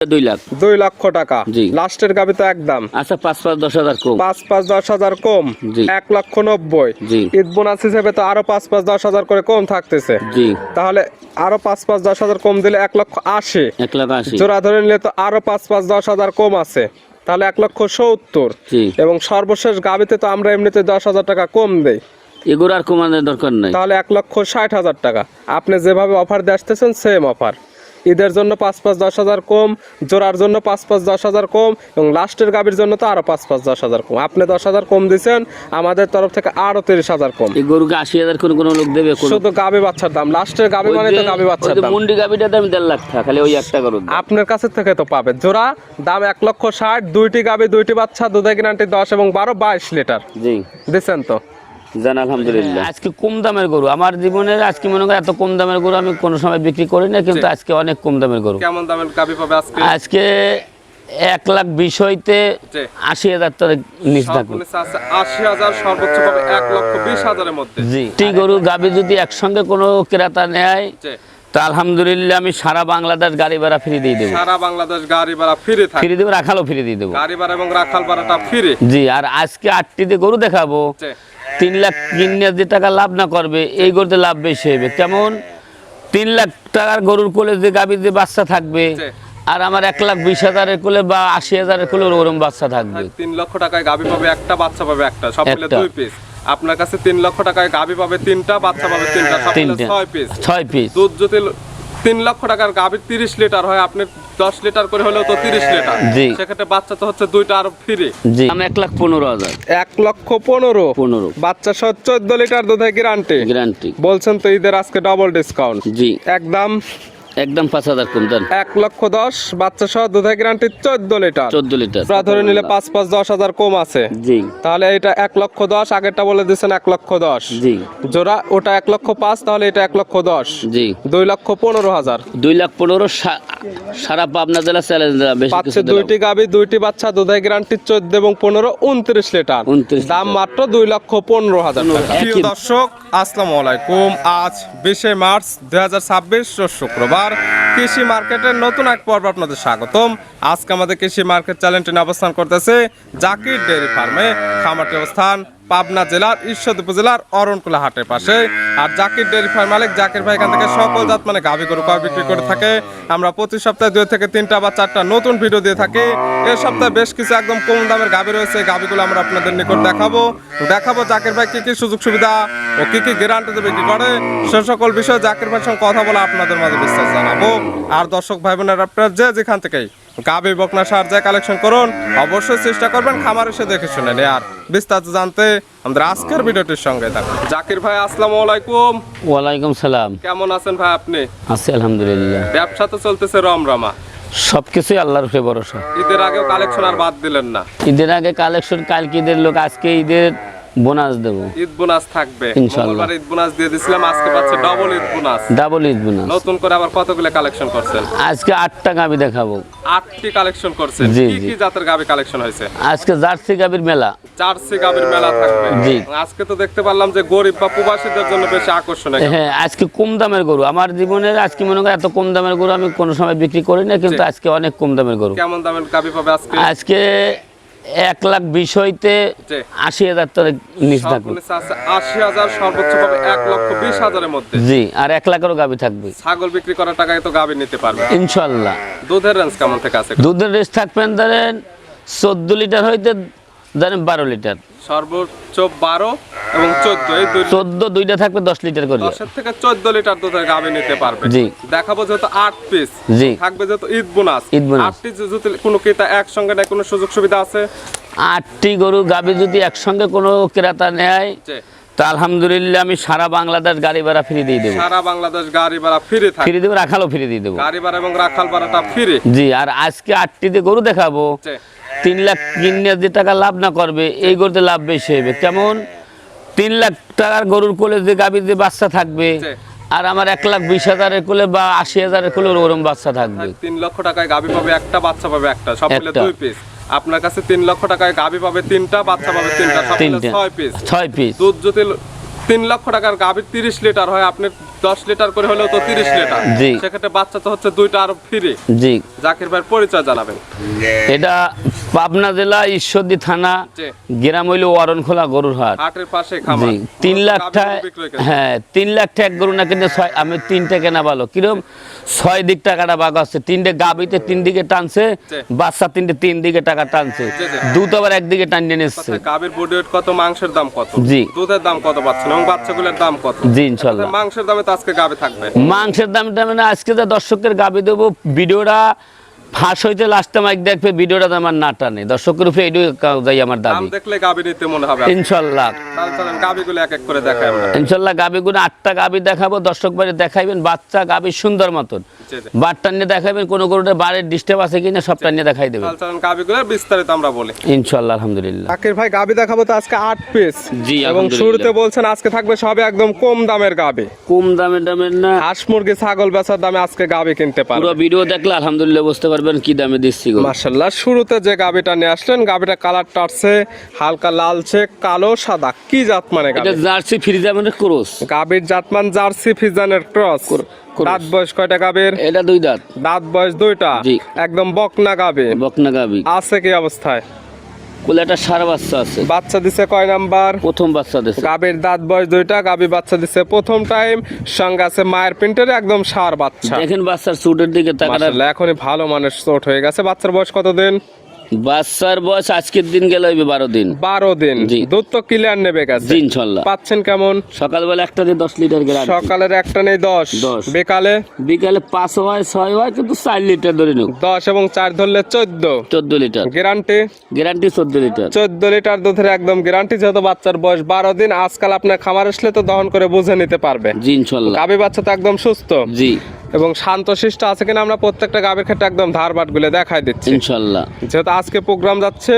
2 লাখ 2 লক্ষ টাকা। জি। লাস্টের গাবি তো একদম আচ্ছা 5-10 হাজার কম। 5-10 হাজার কম। জি। 1,90,000। জি। ঈদ বোনাস হিসেবে তো আরো 5-10 হাজার করে কম থাকতেছে। জি। তাহলে আরো 5-10 হাজার কম দিলে 1,80,000। 1,80,000 জোড়া ধরে নিলে তো আরো 5-10 হাজার কম আছে, তাহলে 1,70,000। জি। এবং সর্বশেষ গাবিতে তো আমরা এমনিতে 10,000 টাকা কম দেই, এগুলো আর কমানোর দরকার নাই। তাহলে 1,60,000 টাকা। আপনি যেভাবে অফার দিয়ে আসতেছেন সেম অফার। ঈদের জন্য 5-10 হাজার কম, জোড়ার জন্য 5-10 হাজার কম, এবং লাস্টের গাবির জন্য তো আরো 5-10 হাজার কম। আপনি 10,000 কম দিচ্ছেন, আমাদের তরফ থেকে আরো 30,000 কম। এই গরুকে 80,000 কোনো লোক দেবে? শুধু গাবি বাচ্চার দাম, লাস্টের গাবি মানে তো গাবি বাচ্চার দাম। মুন্ডি গাবিটার দাম 1.5 লাখ টাকা, খালি ওই একটা গরু। আপনার কাছে থেকে তো পাবে জোড়া দাম 1,60,000। দুইটি গাবি, দুইটি বাচ্চা, দুধে গ্যারান্টি 10 এবং 12, 22 লিটার জি দিচ্ছেন তো। জান আলহামদুলিল্লাহ। আজকে কম দামের গরু আমার জীবনের, আজকে মনে করি এত কম দামের গরু আমি কোনো সময় বিক্রি করি না, কিন্তু আজকে অনেক কম দামের গরু। কেমন দামের গাবি পাবে আজকে? আজকে 1,20,000 হইতে 80,000 টাকা নিচ থাকবে। 80,000 সর্বোচ্চ পাবে 1,20,000 মধ্যে। জি। গরু গাবি যদি একসঙ্গে কোনো ক্রেতা নেয় তা আলহামদুলিল্লাহ আমি সারা বাংলাদেশ গাড়ি ভাড়া ফ্রি দিয়ে দেবো। সারা বাংলাদেশ গাড়ি ভাড়া ফ্রি থাকে। ফ্রি দেবো, রাখালও ফ্রি দিয়ে দেবো। গাড়ি ভাড়া এবং রাখাল ভাড়াটা ফ্রি। জি। আর আজকে 8টিতে গরু দেখাবো, 3 লাখ কিনে যে টাকা লাভ না করবে, এই গরুতে লাভ বেশি হবে। কেমন? 3 লাখ টাকার গরুর কোলে যে গাভীর যে বাচ্চা থাকবে, আর আমার 1,20,000 কোলে বা 80,000 কোলে ওরকম বাচ্চা থাকবে। 3 লক্ষ টাকায় গাভী পাবে একটা, বাচ্চা পাবে একটা, সব মিলে 2 পিস। আপনার কাছে 3 লক্ষ টাকায় গাভী পাবে 3টা, বাচ্চা পাবে 3টা, সব মিলে 6 পিস। 6 পিস। দুধ যদি 3 লক্ষ টাকার গাভীর 30 লিটার হয়, আপনি 10 লিটার করে হলেও তো 30 লিটার। জি। সেক্ষেত্রে বাচ্চা তো হচ্ছে 2টা আরো ফ্রি। জি। আমি 1,15,000। 1,15,000 বাচ্চা সহ 14 লিটার দুধে গ্যারান্টি বলছেন তো। ঈদের আজকে ডবল ডিসকাউন্ট। জি। একদম 5,000 কম দেন। 1,10,000 বাচ্চা সহ দুধে গ্যারান্টি 14 লিটার। 14 লিটার ধরে নিলে 5-10 হাজার কম আছে। জি। তাহলে এটা 1,10,000, আগেরটা বলে দিচ্ছেন 1,10,000। জি। জোড়া ওটা 1,05,000, তাহলে এটা 1,10,000। জি। 2,15,000। 2,15,000 সারা পাবনা জেলা চ্যালেঞ্জ বেশি কিছু পাচ্ছে দুইটি গাভী, দুইটি বাচ্চা, দুধে গ্যারান্টি 14 এবং 15, 29 লিটার। 29 দাম মাত্র 2,15,000 টাকা। প্রিয় দর্শক, আসসালামু আলাইকুম। আজ 20 মার্চ 2026 শুক্রবার। কৃষি মার্কেটের নতুন এক পর্ব আপনাদের স্বাগতম। আজকে আমাদের কৃষি মার্কেট চ্যানেলটি অবস্থান করতেছে জাকির ডেয়ারি ফার্মে। খামারটি অবস্থান পাবনা জেলার ঈশ্বরদী উপজেলার অরণকুলা হাটের পাশে। আর জাকির ডেয়ারি ফার্ম মালিক জাকির ভাই এখান থেকে সকল জাত মানে গাভী গরু ক্রয় বিক্রি করে থাকে। আমরা প্রতি সপ্তাহে 2 থেকে 3টা বা 4টা নতুন ভিডিও দিয়ে থাকি। এই সপ্তাহে বেশ কিছু একদম কম দামের গাভী রয়েছে, গাভীগুলো আমরা আপনাদের নিকট দেখাবো জাকির ভাই কি কি সুযোগ সুবিধা ও কি কি গ্যারান্টিতে বিক্রি করে, সে সকল বিষয়ে জাকির ভাইয়ের সঙ্গে কথা বলে আপনাদের মাঝে বিস্তারিত জানাবো। আর দর্শক ভাই বোনেরা, আপনারা যেখান থেকেই গাভী বকনা সার যা কালেকশন করুন, অবশ্যই চেষ্টা করবেন খামার এসে দেখে শুনে নেই। আর বিস্তারিত জানতে আমাদের আজকের ভিডিওটির সঙ্গে থাকুন। জাকির ভাই আসসালামু আলাইকুম। ওয়ালাইকুম সালাম। কেমন আছেন ভাই আপনি? আছি আলহামদুলিল্লাহ। ব্যবসা তো চলতেছে রমরমা? সবকিছুই আল্লাহর উপরে ভরসা। ঈদের আগেও কালেকশন আর বাদ দিলেন না? ঈদের আগে কালেকশন, কালকে ঈদের লোক, আজকে ঈদের বোনাস দেবো। ঈদ বোনাস থাকবে ইনশাআল্লাহ। মঙ্গলবার ঈদ বোনাস দিয়ে দিছিলাম, আজকে পাচ্ছে double Eid bonus. Double Eid bonus. নতুন করে আবার কতগুলো কালেকশন করছেন? আজকে 8টা গাভী দেখাবো। 8টি কালেকশন করছেন। জি, কি কি জাতের গাভী কালেকশন হয়েছে? আজকে জার্সি গাভীর মেলা। জার্সি গাভীর মেলা থাকবে। জি। আজকে তো দেখতে পারলাম যে গরিব বা প্রবাসীদের জন্য বেশি আকর্ষণ। হ্যাঁ, আজকে কম দামের গরু আমার জীবনের, আজকে মনে করি এত কম দামের গরু আমি কোনো সময় বিক্রি করি না, কিন্তু আজকে অনেক কম দামের গরু। কেমন দামের গাভী পাবে আজকে? আজকে 1,20,000 হইতে 80,000 টাকা নিচ থাকবে। 80,000 সর্বোচ্চ পাবে 1,20,000 মধ্যে। জি। আর 1 লাখেরও গাভী থাকবে। ছাগল বিক্রি করার টাকায় তো গাভী নিতে পারবে ইনশাআল্লাহ। দুধের রেঞ্জ কেমন থেকে আছে? দুধের রেঞ্জ থাকবেন ধরেন 14 লিটার হইতে ধরেন 12 লিটার। সর্বোচ্চ 12 এবং 14, এই 14 দুইটা থাকবে 10 লিটার করে। 10 থেকে 14 লিটার দুধের গাভী নিতে পারবে। জি। দেখাবো যেহেতু 8 পিস। জি। থাকবে যেহেতু ঈদ বোনাস। 8টি যদি কোনো ক্রেতা একসঙ্গে নেয়, কোনো সুযোগ সুবিধা আছে? 8টি গরু গাভী যদি একসঙ্গে কোনো ক্রেতা নেয় তা আলহামদুলিল্লাহ আমি সারা বাংলাদেশ গাড়ি ভাড়া ফ্রি দিয়ে দেবো। সারা বাংলাদেশ গাড়ি ভাড়া ফ্রি থাকে। ফ্রি দেবো, রাখালও ফ্রি দিয়ে দেবো। গাড়ি ভাড়া এবং রাখাল ভাড়াটা ফ্রি। জি। আর আজকে 8টিতে গরু দেখাবো, 3 লাখ কিনে যে টাকা লাভ না করবে, এই গরুতে লাভ বেশি হবে। কেমন? 3 লাখ টাকার গরুর কোলে যে গাভীর যে বাচ্চা থাকবে, আর আমার 1,20,000 কোলে বা 80,000 কোলে ওরকম বাচ্চা থাকবে। 3 লক্ষ টাকায় গাভী পাবে একটা, বাচ্চা পাবে একটা, সব মিলে 2 পিস। আপনার কাছে 3 লক্ষ টাকায় গাভী পাবে 3টা, বাচ্চা পাবে 3টা, সব মিলে 6 পিস। 6 পিস। দুধ যদি 3 লক্ষ টাকার গাভীর 30 লিটার হয়, আপনি 10 লিটার করে হলেও তো 30 লিটার। জি। সেক্ষেত্রে বাচ্চা তো হচ্ছে দুইটা আরো ফ্রি। জি, জাকির ভাইয়ের পরিচয় জানাবেন। এটা পাবনা জেলা ঈশ্বরদী থানা, জি। গ্রাম হইল ওয়ারনখোলা গরুর হাট। হাটের পাশে খামার। জি, 3 লাখ গাভী টাকা। গরু বিক্রয় করেন। হ্যাঁ, 3 লাখ টাকা এক গরু না কিনে আমি 3টে কেনা ভালো। কিরম 6 দিক টাকাটা ভাগ আছে। 3টে গাবিতে 3 দিকে টানছে, জি। বাচ্চা 3টে 3 দিকে টাকা টানছে, জি, জি। দুধ আবার একদিকে টানিয়ে নিচ্ছে। গাভীর বডি ওয়েট কত, মাংসের দাম কত, জি। দুধের দাম কত পাচ্ছেন এবং বাচ্চাগুলোর দাম কত? জি, ইনশাল্লাহ। মাংসের দামে তো আজকে গাভী থাকবে। মাংসের দামটা মানে আজকে যা দর্শকের গাবি দেবো, ভিডিওটা ফাঁস হইতে লাস্টে মাইক দেখবে, ভিডিওটা আমার না টানে দর্শকের উপরে এইটাই যাই আমার দাম দাবি। দেখলে গাভী নিতে মনে হবে। ইনশাল্লাহ, তাহলে চলেন গাভীগুলো এক এক করে দেখাই আমরা। ইনশাল্লাহ গাবিগুলো 8টা গাবি দেখাবো, দর্শক বাড়ি দেখাইবেন, বাচ্চা গাবি সুন্দর মতন জি, জি। বারটা নিয়ে দেখাবেন, কোনো গরুটা বাড়ির ডিস্টার্ব আছে কিনা সবটা নিয়ে দেখাই দেবেন তাহলে চলেন গাভীগুলোর বিস্তারিত আমরা বলি। ইনশাল্লাহ। আলহামদুলিল্লাহ। জাকির ভাই গাভী দেখাবো তো আজকে 8 পিস। জি, এবং আলহামদুলিল্লাহ। শুরুতে বলছেন আজকে থাকবে সবে একদম কম দামের গাভী। কম দামের না, হাঁস মুরগি ছাগল বেচার দামে আজকে গাভী কিনতে পুরো পারবে। ভিডিও দেখলে আলহামদুলিল্লাহ বুঝতে পারবেন কি দামে দিচ্ছি গো। মাশাআল্লাহ, শুরুতে যে গাভীটা নিয়ে আসলেন, গাভীটা কালারটা আছে হালকা লালচে কালো সাদা, কি জাত মানে এটা গাভী? জার্সি ফ্রিজামের ক্রস। গাভীর জাতমান জার্সি ফিজানের ক্রস। ক্রস। দাঁত বয়স কয়টা গাভীর? এটা 2 দাঁত, দাঁত বয়স 2টা। জি। একদম বকনা গাভী। বকনা গাবি। আছে কি অবস্থায়? কোলে একটা সার বাচ্চা আছে, বাচ্চা দিছে কয় নাম্বার? প্রথম বাচ্চা দিছে। গাভীর দাঁত বয়স 2টা, গাভী বাচ্চা দিছে প্রথম টাইম, সঙ্গে আছে মায়ের প্রিন্টের একদম সার বাচ্চা। দেখেন বাচ্চার চুটের দিকে তাকাটা, মাশাআল্লাহ, এখনই ভালো মানের চোট হয়ে গেছে। বাচ্চার বয়স কতদিন? বাচ্চার বয়স আজকের দিন গেল 12 দিন। 12 দিন। জি। দুধ তো ক্লিয়ার নেবে গেছে। জি, ইনশাল্লাহ। পাচ্ছেন কেমন? সকালবেলা একটা দিয়ে 10 লিটার গ্যারান্টি, সকালের একটা নেই 10, 10 বিকালে বিকালে 5 হয় 6 হয়, কিন্তু 4 লিটার ধরে নিও। 10 এবং 4 ধরলে 14। 14 litre guarantee guarantee, 14 litre. 14 litre দুধের একদম গ্যারান্টি। যেহেতু বাচ্চার বয়স 12 দিন, আজকাল আপনার খামার আসলে তো দহন করে বুঝে নিতে পারবে। জি, ইনশাল্লাহ। গাভী বাচ্চা তো একদম সুস্থ জি, এবং শান্তশিষ্ট আছে কিনা আমরা প্রত্যেকটা গাভীর ক্ষেত্রে একদম ধারবাট গুলো দেখাই দিচ্ছি। ইনশাল্লাহ। যেহেতু আজকে প্রোগ্রাম যাচ্ছে,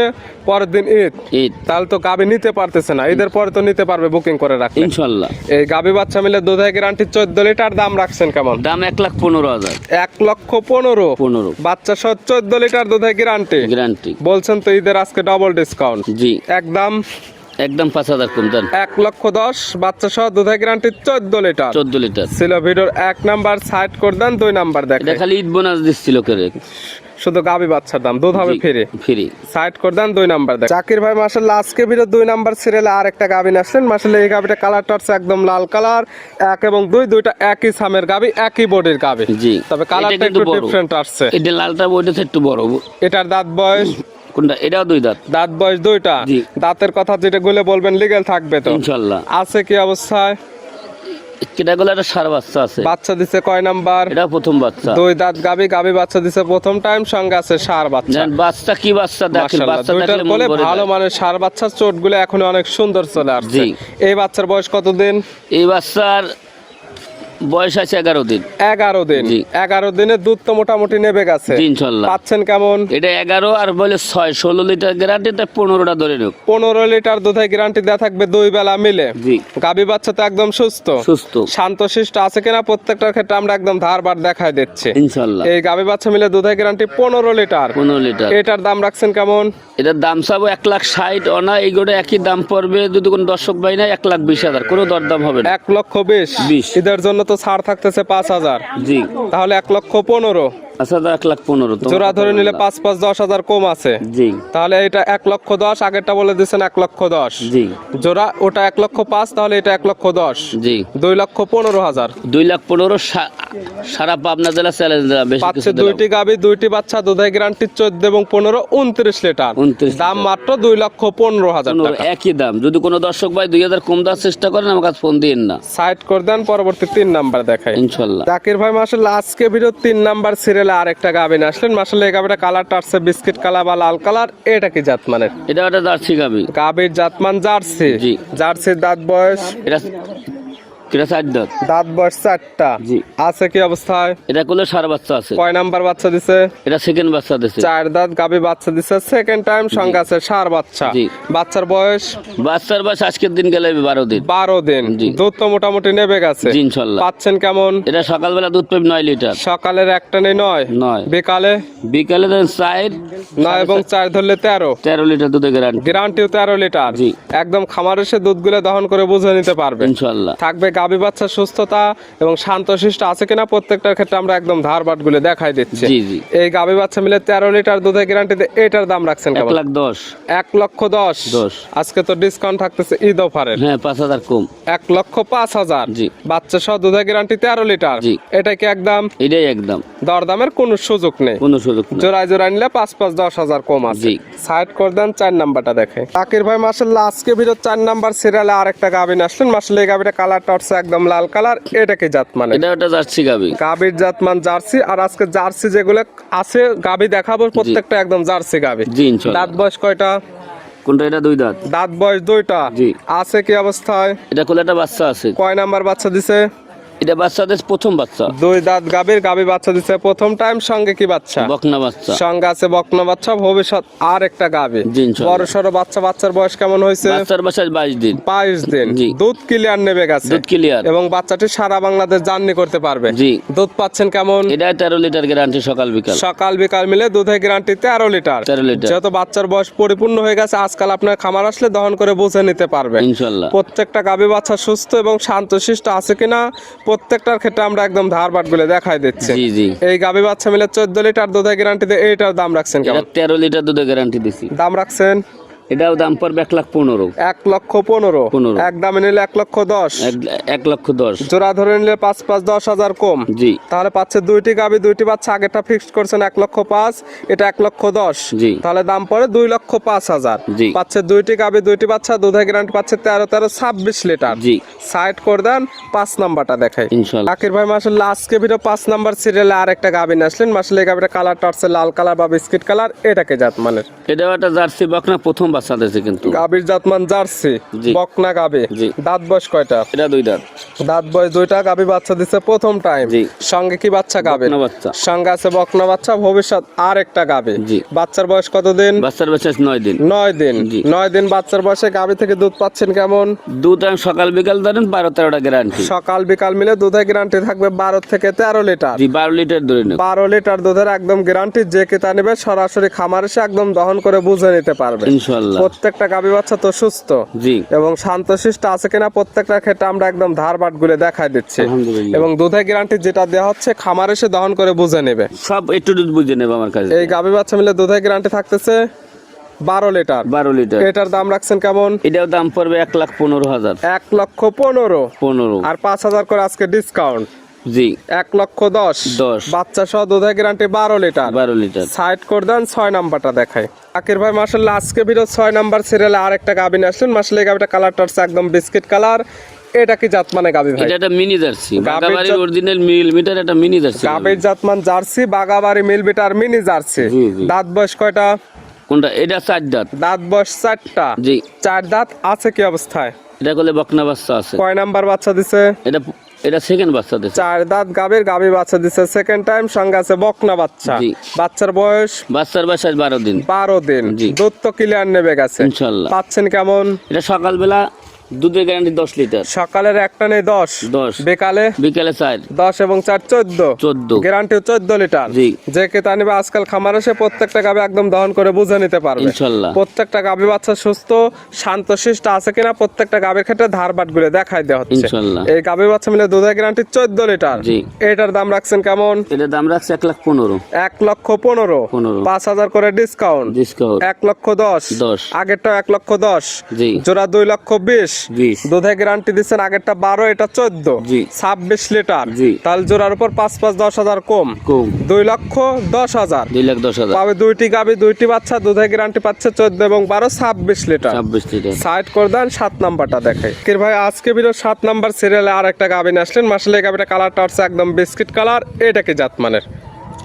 পরের দিন ঈদ, ঈদ, তাহলে তো গাভী নিতে পারতেছে না, ঈদের পরে তো নিতে পারবে বুকিং করে রাখলে। ইনশাল্লাহ। এই গাভী বাচ্চা মিলে দুধের গ্যারান্টি 14 লিটার। দাম রাখছেন কেমন? দাম 1,15,000। 1,15,000। 15 বাচ্চা সহ 14 লিটার দুধের গ্যারান্টি। গ্যারান্টি। বলছেন তো ঈদের আজকে ডবল ডিসকাউন্ট। জি, একদম একদম 5,000 কম দেন। 1,10,000। বাচ্চা সহ দুধের গ্যারান্টি 14 লিটার। 14 লিটার। ছিল ভিডিওর 1 নাম্বার সাইড করে দেন, 2 নাম্বার এটা দেখেন। খালি ঈদ বোনাস দিচ্ছিল করে, শুধু গাভী বাচ্চার দাম, দুধ হবে ফ্রি। ফ্রি। সাইড করে দেন, 2 নাম্বার দেখেন। জাকির ভাই মাশাআল্লাহ আজকে ভিডিও 2 নাম্বার সিরিয়ালে আর একটা গাভী আসলেন। মাশাআল্লাহ এই গাভীটা কালারটা হচ্ছে একদম লাল কালার। 1 এবং 2 দুইটা একই সামের গাভী, একই বডির গাভী। জি, তবে এটা কালারটা কিন্তু একটু বড়। ডিফারেন্ট আসছে। এটা লালটা বইটা একটু বড়। এটার দাঁত বয়স? কোনটা? এটাও 2 দাঁত। দাঁত বয়স 2টা। জি। দাঁতের কথা যেটা গুলো বলবেন লিগ্যাল থাকবে তো? ইনশাল্লাহ। আছে কি অবস্থায়? এটা গুলো একটা সার বাচ্চা আছে। বাচ্চা দিছে কয় নাম্বার? এটা প্রথম বাচ্চা। 2 দাঁত গাভী, গাভী বাচ্চা দিছে প্রথম টাইম, সঙ্গে আছে সার বাচ্চা। জান বাচ্চা কি বাচ্চা দেখেন, মাশাআল্লাহ, বাচ্চা দুইটার দেখলে মন কোলে ভরে ভালো যায়। মানের সার বাচ্চা, চোটগুলো এখন অনেক সুন্দর চলে আসছে। জি। এই বাচ্চার বয়স কতদিন? এই বাচ্চার বয়স আছে 11 দিন। 11 দিন। জি। 11 দিনে দুধ তো মোটামুটি নেবে গেছে। জি, ইনশাল্লাহ। পাচ্ছেন কেমন? এটা 11 আর বলে 16 লিটার গ্যারান্টি, তাই 15টা ধরে নিও। 15 লিটার দুধের গ্যারান্টি দেওয়া থাকবে 2 বেলা মিলে। জি, গাভী বাচ্চা তো একদম সুস্থ সুস্থ। শান্তশিষ্ট আছে কিনা প্রত্যেকটার ক্ষেত্রে আমরা একদম ধারবার দেখাই দিচ্ছি। ইনশাল্লাহ। এই গাভী বাচ্চা মিলে দুধের গ্যারান্টি 15 লিটার। 15 লিটার। এটার দাম রাখছেন কেমন? এটার দাম চাবো 1,60,000 অনা, এইগুলো একই দাম পড়বে। যদি কোনো দর্শক ভাই নাই 1,20,000, কোনো দরদাম হবে না। 1,20,000। 20। এদের জন্য তো ছাড় থাকতেছে 5,000। জি, তাহলে 1,15,000। আচ্ছা 1,15,000 তো জোড়া ধরে নিলে 5 10,000 কম আছে। জি, তাহলে এটা 1,10,000। আগেরটা বলে দিচ্ছেন 1,10,000। জি, জোড়া ওটা 1,05,000, তাহলে এটা 1,10,000। জি। 2,15,000। 2,15,000 সারা পাবনা জেলা চ্যালেঞ্জ দেওয়া, বেশি পাচ্ছে কিছু দিলাম। 2টি গাভী 2টি বাচ্চা, দুধের গ্যারান্টি 14 এবং 15 29 লিটার। 29 দাম মাত্র 2,15,000 টাকা। একই দাম। যদি কোনো দর্শক ভাই 2,000 কম দেওয়ার চেষ্টা করেন, আমার কাছে ফোন দিন না, সাইড করে দেন, পরবর্তী 3 নাম্বার দেখাই। ইনশাল্লাহ। জাকির ভাই মাশাআল্লাহ আজকে ভিডিও 3 নাম্বার সিরিয়ালে আরেকটা গাভী নিয়ে আসলেন। মাশাআল্লাহ এই গাভীটা কালারটা আছে বিস্কিট কালার বা লাল কালার। এটা কি জাত মানের? এটা একটা জার্সি গাবি। গাভীর জাতমান জার্সি। জি। জার্সির দাঁত বয়স? এটা 4 দাঁত। দাঁত বয়স 4টা। জি। আছে কি অবস্থায়? এটা কোলে সার বাচ্চা আছে। কয় নাম্বার বাচ্চা দিছে? এটা সেকেন্ড বাচ্চা দিছে। 4 দাঁত গাভী বাচ্চা দিছে সেকেন্ড টাইম, সঙ্গে আছে সার বাচ্চা। জি। বাচ্চার বয়স? বাচ্চার বয়স আজকের দিন গেলে 12 দিন। 12 দিন। জি। দুধ তো মোটামুটি নেবে গেছে। জি, ইনশাল্লাহ। পাচ্ছেন কেমন? এটা সকালবেলা দুধ পাবে 9 লিটার। সকালের একটা নেই 9, 9। বিকালে বিকালে দেন 4, 9 এবং 4 ধরলে 13। 13 লিটার দুধের গ্যারান্টি। গ্যারান্টিও 13 লিটার। জি। একদম খামার এসে দুধগুলো দহন করে বুঝে নিতে পারবে। ইনশাল্লাহ। থাকবে গাভী বাচ্চা সুস্থতা এবং শান্তশিষ্ট আছে কিনা প্রত্যেকটার ক্ষেত্রে আমরা একদম ধারবাট গুলো দেখাই দিচ্ছি। জি জি। এই গাভী বাচ্চা মিলে 13 লিটার দুধের গ্যারান্টি, এটার দাম রাখছেন কেমন? 1,10,000। 1,10,000। আজকে তো ডিসকাউন্ট থাকতেছে ঈদ অফারের। হ্যাঁ 5,000 কম। 1,05,000। জি। বাচ্চা সহ দুধের গ্যারান্টি 13 লিটার। জি। এটা কি একদম এটাই একদম, দরদামের কোনো সুযোগ নেই? কোনো সুযোগ নেই। জোড়ায় জোড়ায় নিলে 5,5-10,000 কম আছে। জি। সাইড করে দেন, 4 নাম্বারটা দেখে। তাকির ভাই মাশাআল্লাহ আজকে ভিডিও 4 নাম্বার সিরিয়ালে আরেকটা গাভী আসলেন। মাশাআল্লাহ এই গাভীটা কালারটা হচ্ছে একদম লাল কালার। এটা কি জাত মানে? এটা একটা জার্সি গাবি। গাভীর জাতমান জার্সি। আর আজকে জার্সি যেগুলো আছে গাভী দেখাবো প্রত্যেকটা একদম জার্সি গাভী। জি ইনশাআল্লাহ। দাঁত বয়স কয়টা? কোনটা? এটা 2 দাঁত। দাঁত বয়স 2টা। জি। আছে কি অবস্থায়? এটা কোলে একটা বাচ্চা আছে। কয় নাম্বার বাচ্চা দিছে? এটা বাচ্চাদের প্রথম বাচ্চা। 2 দাঁত গাভীর, গাভী বাচ্চা দিছে প্রথম টাইম। সঙ্গে কি বাচ্চা? বকনা বাচ্চা। সঙ্গে আছে বকনা বাচ্চা। ভবিষ্যৎ আর একটা গাভী। জি ইনশাআল্লাহ। বড় সড়ো বাচ্চা। বাচ্চার বয়স কেমন হয়েছে? বাচ্চার বয়স 22 দিন। 22 দিন। জি। দুধ ক্লিয়ার নেবে গেছে। দুধ ক্লিয়ার। এবং বাচ্চাটি সারা বাংলাদেশ জার্নি করতে পারবে। জি। দুধ পাচ্ছেন কেমন? এটা 13 লিটার গ্যারান্টি সকাল বিকাল। সকাল বিকাল মিলে দুধের গ্যারান্টি 13 লিটার। 13 লিটার। যেহেতু বাচ্চার বয়স পরিপূর্ণ হয়ে গেছে, আজকাল আপনার খামার আসলে দহন করে বুঝে নিতে পারবে ইনশাআল্লাহ। প্রত্যেকটা গাভী বাচ্চা সুস্থ এবং শান্তশিষ্ট আছে কিনা প্রত্যেকটার ক্ষেত্রে আমরা একদম ধারবাট গুলো দেখাই দিচ্ছি। জি জি। এই গাভী বাচ্চা মিলে 14 লিটার দুধের গ্যারান্টিতে এইটার দাম রাখছেন এটা কেমন? 13 লিটার দুধের গ্যারান্টি দিছি। দাম রাখছেন এটাও দাম পড়বে 1,15,000। 1,15,000। 15। এক দামে নিলে 1,10,000। 1,10,000। জোড়া ধরে নিলে 5,5-10,000 কম। জি। তাহলে পাচ্ছে 2টি গাভী 2টি বাচ্চা। আগেরটা ফিক্সড করছেন 1,05,000, এটা 1,10,000। জি। তাহলে দাম পড়ে 2,05,000। জি। পাচ্ছে 2টি গাভী 2টি বাচ্চা। দুধের গ্যারান্টি পাচ্ছে 13-26 লিটার। জি। সাইড করে দেন, 5 নাম্বারটা দেখাই। ইনশাআল্লাহ। আকির ভাই মাশাআল্লাহ আজকে ভিডিও 5 নাম্বার সিরিয়ালে আরেকটা গাভী আসলেন। মাশাআল্লাহ এই গাভীটা কালারটা হচ্ছে লাল কালার বা বিস্কিট কালার। এটাকে জাত মানের? এটাও একটা জার্সি বকনা প্রথম বাচ্চা দিয়েছে কিন্তু। গাভীর জাতমান জার্সি। জি। বকনা গাভী। জি। দাঁত বয়স কয়টা? এটা 2 দাঁত। দাঁত বয়স 2টা। গাভী বাচ্চা দিচ্ছে প্রথম টাইম। জি। সঙ্গে কি বাচ্চা গাভী? বকনা বাচ্চা। সঙ্গে আছে বকনা বাচ্চা। ভবিষ্যৎ আর একটা গাভী। জি। বাচ্চার বয়স কতদিন? বাচ্চার বয়স 9 দিন। 9 দিন। জি। 9 দিন বাচ্চার বয়সে গাভী থেকে দুধ পাচ্ছেন কেমন? দুধ আমি সকাল বিকাল ধরেন 12-13টা গ্যারান্টি। সকাল বিকাল মিলে দুধের গ্যারান্টি থাকবে 12 থেকে 13 লিটার। জি 12 লিটার ধরে নেব। 12 লিটার দুধের একদম গ্যারান্টি। যে কেতা নেবে সরাসরি খামার এসে একদম দহন করে বুঝে নিতে পারবে ইনশাআল্লাহ। প্রত্যেকটা গাভী বাচ্চা তো সুস্থ জি। এবং শান্তশিষ্ট আছে কিনা প্রত্যেকটা ক্ষেত্রে আমরা একদম ধারবাট গুলো দেখাই দিচ্ছি। আলহামদুলিল্লাহ। এবং দুধের গ্যারান্টি যেটা দেওয়া হচ্ছে খামার এসে দহন করে বুঝে নেবে। সব একটু দুধ বুঝে নেব আমার কাছে। এই গাভী বাচ্চা মিলে দুধের গ্যারান্টি থাকতেছে 12 লিটার। 12 লিটার। এটার দাম রাখছেন কেমন? এটাও দাম পড়বে 1,15,000। 1,15,000। 15। আর 5,000 করে আজকে ডিসকাউন্ট। জি। 1,10,000। 10। বাচ্চা সহ দুধের গ্যারান্টি 12 লিটার। 12 লিটার। সাইড করে দেন, 6 নাম্বারটা দেখাই। আকির ভাই মাশাআল্লাহ আজকে ভিডিও 6 নাম্বার সিরিয়ালে আরেকটা গাভী আসলেন। মাশাআল্লাহ এই গাভীটা কালারটা হচ্ছে একদম বিস্কিট কালার। এটা কি জাতমানে গাভী ভাই? এটা একটা মিনি জার্সি। গাভীর বাগাবাড়ির জাত- অরিজিনাল মিলিমিটার একটা মিনি জার্সি। গাভীর জাতমান জার্সি, বাগাবাড়ি মিলবিটার মিনি জার্সি। জি, জি। দাঁত বয়স কয়টা? কোনটা? এটা 4 দাঁত। দাঁত বয়স 4টা। জি। 4 দাঁত আছে কি অবস্থায়? এটা কোলে বকনা বাচ্চা আছে। কয় নাম্বার বাচ্চা দিছে? এটা এটা সেকেন্ড বাচ্চা দিছে। 4 দাঁত গাভীর, গাভী বাচ্চা দিছে সেকেন্ড টাইম। সঙ্গে আছে বকনা বাচ্চা। জি। বাচ্চার বয়স বাচ্চার বয়স 12 দিন। 12 দিন। জি। দুধ তো ক্লিয়ার নেবে গেছে ইনশাআল্লাহ। পাচ্ছেন কেমন? এটা সকালবেলা দুধের গ্যারান্টি 10 লিটার। সকালের একটা নেই 10, 10। বিকালে বিকালে 4। 10 এবং 4 14। 14। Guarantee 14 litre. জি। যে কেতা নিবে আজকাল খামার এসে প্রত্যেকটা গাভী একদম দহন করে বুঝে নিতে পারবে ইনশাআল্লাহ। প্রত্যেকটা গাভী বাচ্চা সুস্থ শান্তশিষ্ট আছে কিনা প্রত্যেকটা গাভীর ক্ষেত্রে ধারবাট গুলো দেখাই দেওয়া হচ্ছে। ইনশাআল্লাহ। এই গাভী বাচ্চা মিলে দুধের গ্যারান্টি 14 লিটার। জি। এটার দাম রাখছেন কেমন? এটার দাম রাখছে 1,15,000। 1,15,000। 15। 5,000 করে ডিসকাউন্ট। ডিসকাউন্ট। 1,10,000। 10। আগেরটাও 1,10,000। জি। জোড়া 2,20,000। 20। দুধের গ্যারান্টি দিচ্ছেন আগেরটা 12, এটা 14। জি। 26 লিটার। জি। তাহলে জোড়ার উপর 5,5-10,000 কম। কম। 2,10,000। 2,10,000। পাবে 2টি গাভী 2টি বাচ্চা। দুধের গ্যারান্টি পাচ্ছে 14 এবং 12 26 লিটার। 26 লিটার। সাইড করে দেন, 7 নাম্বারটা দেখাই। কির ভাই আজকে ভিডিও 7 নাম্বার সিরিয়ালে আর একটা গাভী আসলেন। মাশাআল্লাহ এই গাভীটা কালারটা হচ্ছে একদম বিস্কিট কালার। এটা কি জাত মানের?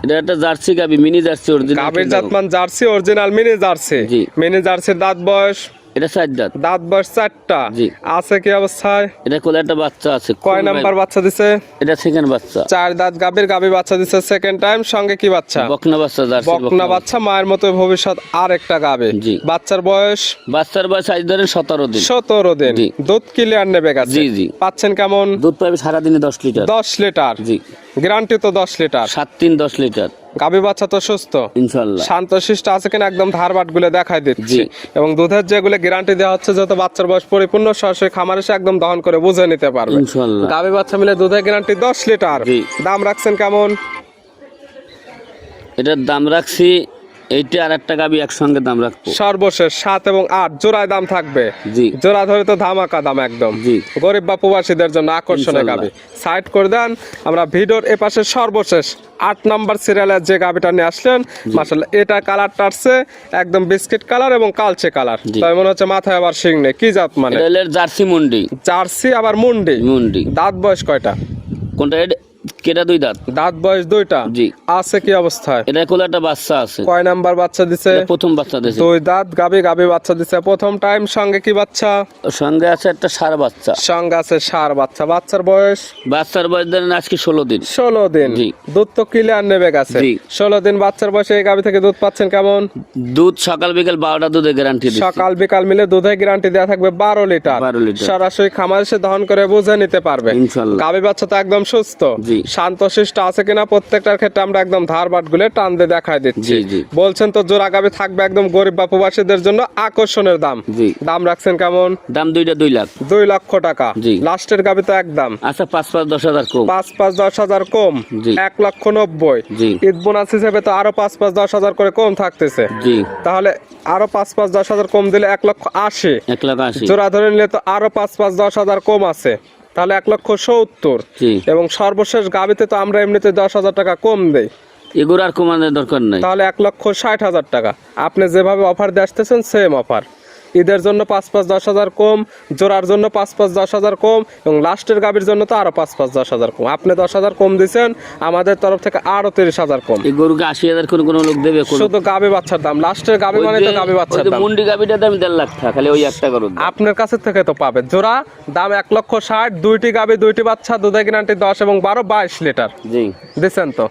এটা একটা জার্সি গাবি, মিনি জার্সি অরিজিনাল। গাভীর জাতমান জার্সি, অরিজিনাল মিনি জার্সি। জি। মিনি জার্সির দাঁত বয়স? এটা 4 দাঁত। দাঁত বয়স 4টা। জি। আছে কি অবস্থায়? এটা কোলে একটা বাচ্চা আছে। কয় নাম্বার বাচ্চা দিছে? এটা সেকেন্ড বাচ্চা। 4 দাঁত গাভীর, গাভী বাচ্চা দিছে সেকেন্ড টাইম। সঙ্গে কি বাচ্চা? বকনা বাচ্চা, জার্সি বকনা বাচ্চা। মায়ের মতো ভবিষ্যৎ আর একটা গাভী। জি। বাচ্চার বয়স? বাচ্চার বয়স আজ ধরেন 17 দিন। 17 দিন। জি। দুধ ক্লিয়ার নেবে গেছে। জি, জি। পাচ্ছেন কেমন? দুধ পাবে সারাদিনে 10 লিটার। 10 লিটার। জি। গ্যারান্টি তো 10 লিটার। 7-3-10 লিটার। গাভী বাচ্চা তো সুস্থ ইনশাআল্লাহ। শান্তশিষ্ট আছে কিনা একদম ধারবাট গুলো দেখাই দিচ্ছি। জি। এবং দুধের যেগুলো গ্যারান্টি দেওয়া হচ্ছে যত বাচ্চার বয়স পরিপূর্ণ সরাসরি খামার এসে একদম দহন করে বুঝে নিতে পারবে ইনশাআল্লাহ। গাভী বাচ্চা মিলে দুধের গ্যারান্টি 10 লিটার। জি। দাম রাখছেন কেমন? এটার দাম রাখছি, এইটা আর একটা গাবি একসঙ্গে দাম রাখবো সর্বশেষ 7 এবং 8 জোড়ায় দাম থাকবে। জি। জোড়া ধরে তো ধামাকা দাম একদম। জি। গরিব বা প্রবাসীদের জন্য আকর্ষণীয় ইনশাআল্লাহ। গাবি। সাইড করে দেন। আমরা ভিডিওর এপাশে সর্বশেষ 8 নাম্বার সিরিয়ালের যে গাবিটা নিয়ে আসলেন, মাশাআল্লাহ এটা কালারটা আসছে একদম বিস্কিট কালার এবং কালচে কালার। জি। তাই মনে হচ্ছে মাথায় আবার শিং নেই। কি জাত মানে? এটা হলো জার্সি মুন্ডি। জার্সি আবার মুন্ডি। মুন্ডি। দাঁত বয়স কয়টা? কোনটা কেটা? 2 দাঁত। দাঁত বয়স 2টা। জি। আছে কি অবস্থায়? এটা কোলে একটা বাচ্চা আছে। কয় নাম্বার বাচ্চা দিছে? এটা প্রথম বাচ্চা দিয়েছে। 2 দাঁত গাবি বাচ্চা দিছে প্রথম টাইম। সঙ্গে কি বাচ্চা? সঙ্গে আছে একটা ষাঁড় বাচ্চা। সঙ্গে আছে ষাঁড় বাচ্চা। বাচ্চার বয়স? বাচ্চার বয়স ধরেন আজকে 16 দিন। 16 দিন। জি। দুধ তো ক্লিয়ার নেবে গেছে। জি। 16 দিন বাচ্চার বয়সে এই গাবি থেকে দুধ পাচ্ছেন কেমন? দুধ সকাল বিকাল 12টা দুধে গ্যারান্টি দিচ্ছি। সকাল বিকাল মিলে দুধে গ্যারান্টি দেওয়া থাকবে 12 লিটার। 12 লিটার। সরাসরি খামার এসে দহন করে বুঝে নিতে পারবে ইনশাআল্লাহ। গাবি বাচ্চা তো একদম সুস্থ। জি। শান্তশিষ্ট আছে কিনা প্রত্যেকটার ক্ষেত্রে আমরা একদম ধারবাট গুলো টান দিয়ে দেখাই দিচ্ছি। জি, জি। বলছেন তো জোড়া গাবি থাকবে একদম গরিব বা প্রবাসীদের জন্য আকর্ষণের দাম। জি। দাম রাখছেন কেমন? দাম 2 লাখ। 2 লক্ষ টাকা। জি। লাস্টের গাবি তো একদম আচ্ছা 5-10 হাজার কম। 5-10 হাজার কম। জি। 1,90,000। জি। ঈদ বোনাস হিসেবে তো আরো 5-10 হাজার করে কম থাকতেছে। জি। তাহলে আরো 5-10 হাজার কম দিলে 1,80,000। 1,80,000। জোড়া ধরে নিলে তো আরো 5-10 হাজার কম আছে, তাহলে 1,70,000। জি। এবং সর্বশেষ গাবিতে তো আমরা এমনিতে 10 হাজার টাকা কম দেই, এগুলো আর কমানোর দরকার নাই। তাহলে 1,60,000 টাকা। আপনি যেভাবে অফার দিয়ে আসতেছেন সেম অফার। ঈদের জন্য 5-10 হাজার কম, জোড়ার জন্য 5-10 হাজার কম, এবং লাস্টের গাবির জন্য তো আরো 5-10 হাজার কম। আপনি 10 হাজার কম দিচ্ছেন, আমাদের তরফ থেকে আরো 30 হাজার কম। এই গরুকে 80,000 করে কোনো লোক দেবে? শুধু গাবি বাচ্চার দাম, লাস্টের গাবি মানে তো গাবি বাচ্চার দাম। মুন্ডি গাবিটার দাম 1.5 লাখ টাকা, খালি ওই একটা গরুর দাম। আপনার কাছে থেকে তো পাবে জোড়া দাম 1,60,000। 2টি গাবি 2টি বাচ্চা, দুধে গ্যারান্টি 10 এবং 12 22 লিটার। জি। দিচ্ছেন তো?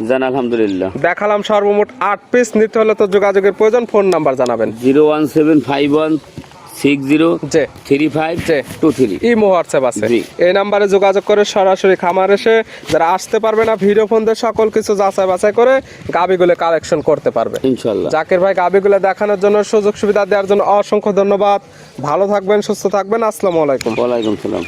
জান আলহামদুলিল্লাহ। দেখালাম সর্বমোট 8 পিস। নিতে হলে তো যোগাযোগের প্রয়োজন। ফোন নাম্বার জানাবেন। 01751603523। ইমো হোয়াটসঅ্যাপ আছে। জি। এই নাম্বারে যোগাযোগ করে সরাসরি খামার এসে যারা আসতে পারবে না ভিডিও ফোন দিয়ে সকল কিছু যাচাই বাছাই করে গাবিগুলো কালেকশন করতে পারবে ইনশাআল্লাহ। জাকির ভাই গাবিগুলো দেখানোর জন্য, সুযোগ সুবিধা দেওয়ার জন্য অসংখ্য ধন্যবাদ। ভালো থাকবেন, সুস্থ থাকবেন। আসসালামু আলাইকুম। ওয়ালাইকুম সালাম।